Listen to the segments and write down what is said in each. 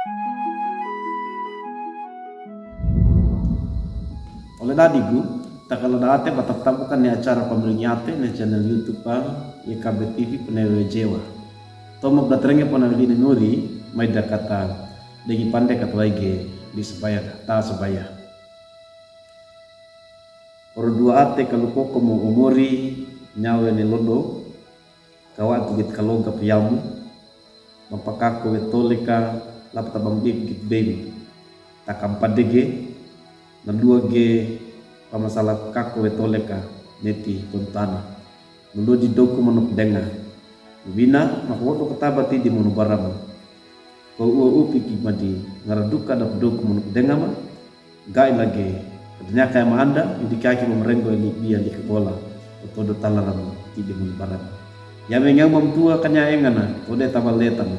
Oleh dadigu, tak kalau date batap-tapukan ni acara pemeringyate ni channel YouTube YKB TV penewe Jewa. Tomo belatrenge pona di nuri, mai da kata degi pandai kata waige di sebaya ta sebaya. Oro dua ate kalau koko mo umuri nyawe ni lodo, kawa tu git kaloga piyamu, mapakako etoleka lapta bambik git baby. Takam padege na dua ge pamasalah kako etoleka neti tontana nulo di doku manuk denga bina makwoto katabati di monu barama ko upi madi ngaraduka da doku manuk denga ma gai lage ternyata yang anda indikasi memerengo li dia di kebola atau do talaram ti di monu barama ya menyang mamtua kanya engana ode tabaletan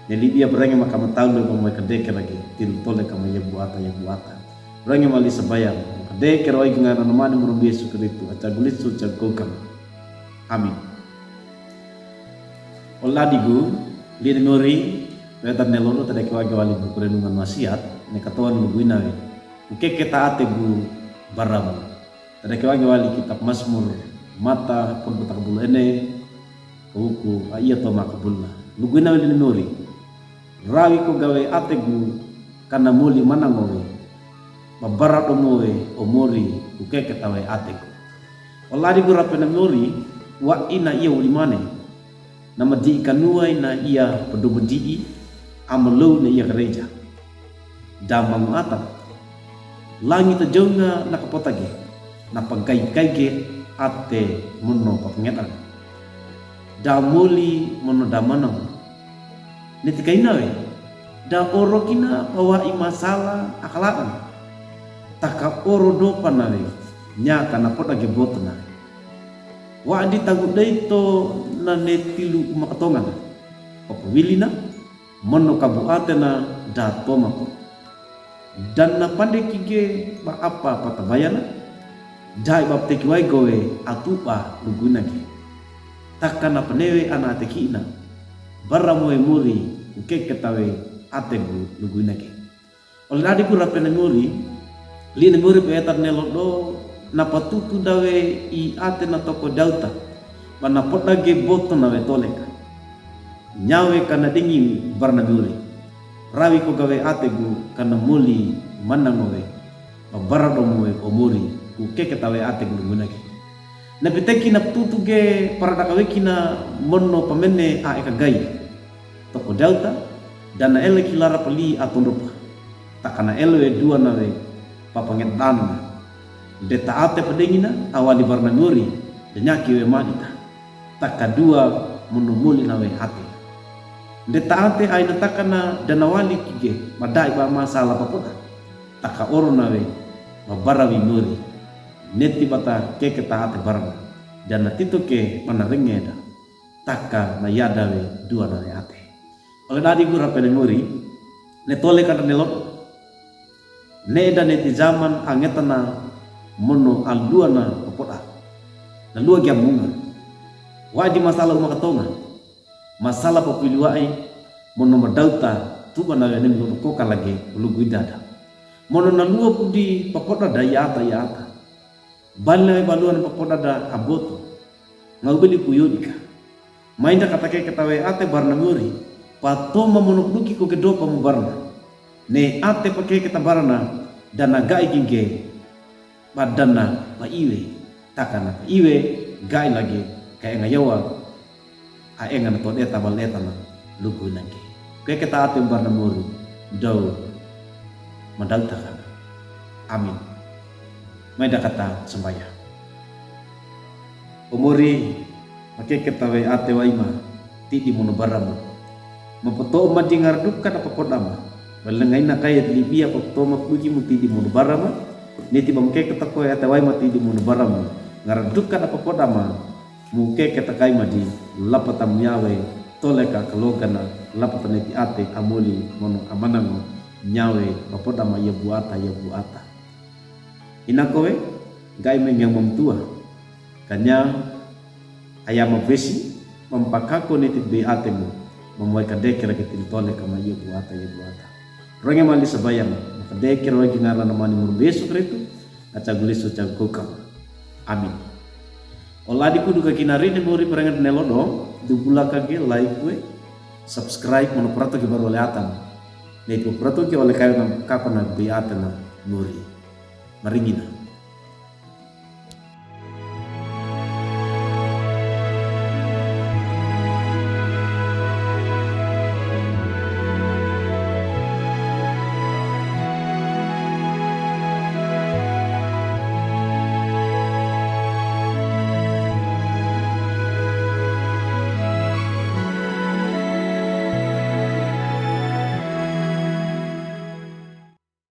ne libia berenge makam taulu mo kadeke lagi til toleka ma yebu ata Rangi mali sebayang, de keroi ngana namani murumbi Yesu Kristo, acagulit su cagokam. Amin. Oladigu, lihat ngori, wetan nelono tadi kawagi wali bukurenungan wasiat, nekatuan buguina we. Uke kita ate bu baram, tadi kawagi wali kitab Mazmur, mata pun betak bulu ene, buku iya to makabulna. Buguina we ngori, rawi ko gawe ate bu kana muli mana ngowe. Mabarat omori uke ketawe ateko. Oladi gura pena mori wa ina iya ulimane. Nama di kanua ina iya pedubedi amalo na iya gereja. Damang atap. Langit jonga nakapotage. Napagai-gaige ate mono papengetan. Damoli mono damanang. Netikaina we. Da orokina bawa masalah akhlak. Taka oro do panawe nyaka na poda gebotna wa di tagu deito na netilu makatongan opo wilina mono kabu atena da tomako dan na pande kige ba apa patabayana dai bab teki wai gowe atupa luguna ki takana panewe ana tekina baramoe muri uke ketawe ategu luguna ki oleh adiku rapena muri lini muri peetar nelo do na patutu dawe I ate na toko dauta bana potage boto na toleka nyawe kana dingi barna muri rawi ko gawe ate gu kana muli manangowe barado moe omuri ku keke tawe ate gu gunaki na piteki na tutu ge parada kawe kina monno pamene a eka gai toko dauta dana ele kilara pali atondopa takana ele dua nawe papanget tanah de taate pedengina awali barna muri denyaki we manita takadua munumuli nawe hati de taate aina takana danawali kige madai ba masalah papoda taka oro nawe mabarawi muri neti bata keke taate barna dana tito ke mana rengeda taka na yadawe dua nawe hati oleh dadi gura pene muri ne tole kana nelot ne dan neti zaman angetana mono alduana popoda na lua gya munga waji masalah uma katonga masalah populiwai mono madauta tuba na ne mlo ko kalage lugu idada mono na lua pudi popoda da yata balle baluan popoda da aboto ngabeli kuyodika mainda katake ketawe ate barna muri patoma mono duki ko kedopa mu barna ne ate pakai kita barana dana gai ginge badana pa iwe takana pa iwe gai lagi kayak ngayawa a engan to eta baleta na lugu nangi kayak kita ate barna muru do madal takana amin mai da kata sembaya umuri pakai kita we ate waima ti di mono barama mapoto madingar dukkan apa kodama balengai na kaya Libya paktoma puji muti di mun barama niti bangke ketako ya tawai mati di mun barama ngaradukan apa kodama muke ketakai madi lapatam yawe toleka kalogana lapatan niti ate amuli mono amanango nyawe papodama ya buata inakowe gai mengyang mamtua kanya ayam besi mempakako niti be atemu memuai kadeke lagi toleka ma ya buata Roge mali sabayang maka deke roge ngara namani murbesu kretu aca gulisu aca kokam. Amin. Oladi kudu kakinari ne bori perengat nelodo du bulaka ge like we subscribe mono prato ke baru oleh atam. Ne prato ke oleh kayu kapan na be atana muri. Maringina.